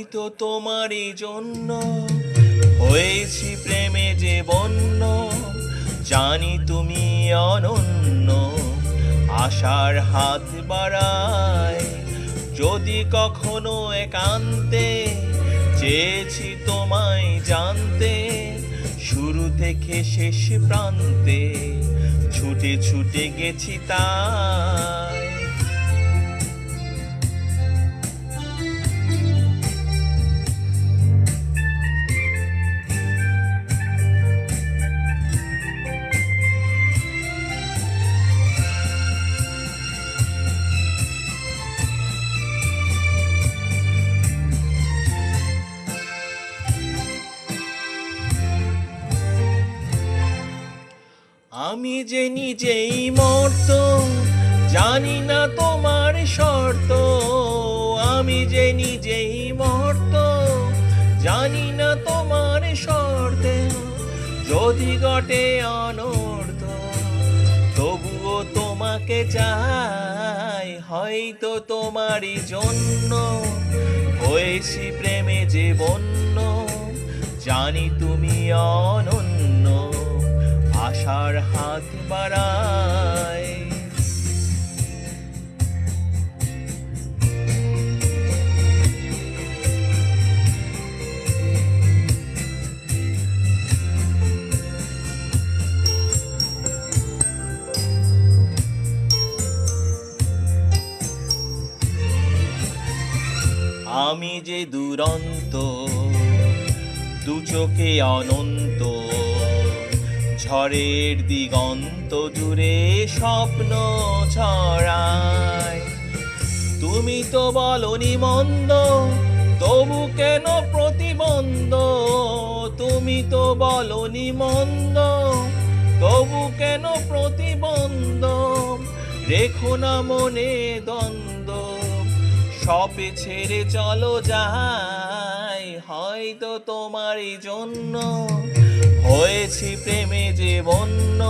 হয়তো তোমারই জন্য হয়েছি প্রেমে যে বন্য, জানি তুমি অনন্য। আশার হাত বাড়ায় যদি কখনো একান্তে, চেয়েছি তোমায় জানতে শুরু থেকে শেষ প্রান্তে, ছুটে ছুটে গেছি তাই। আমি যে নিজেই মর্ত, জানি না তোমার শর্ত। আমি যে নিজেই মর্ত, জানি না তোমার শর্তে। যদি ঘটে অনর্থ, তবুও তোমাকে চাই। হয়তো তোমারই জন্য হয়েছি প্রেমে যে বন্য, জানি তুমি অনন্য। আশার হাত বাড়ায় আমি যে দুরন্ত, দু চোখে অনন্ত, ঝড়ের দিগন্ত জুড়ে স্বপ্ন ছড়ায়। তুমি তো বলনি মন্দ, তবু কেন প্রতিবন্ধ? তুমি তো বলনি মন্দ, তবু কেন প্রতিবন্ধ? রেখো না মনে দ্বন্দ্ব, সবে ছেড়ে চলো যাই। হয়তো তোমারই জন্য হয়েছি প্রেমে যে বন্য,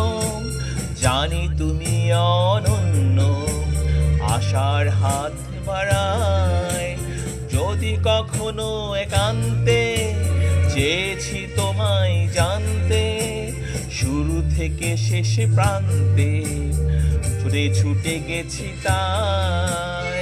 জানি তুমি অনন্য। আশার হাত বাড়ায় যদি কখনো একান্তে, চেয়েছি তোমায় জানতে শুরু থেকে শেষ প্রান্তে, ছুটে ছুটে গেছি তাই।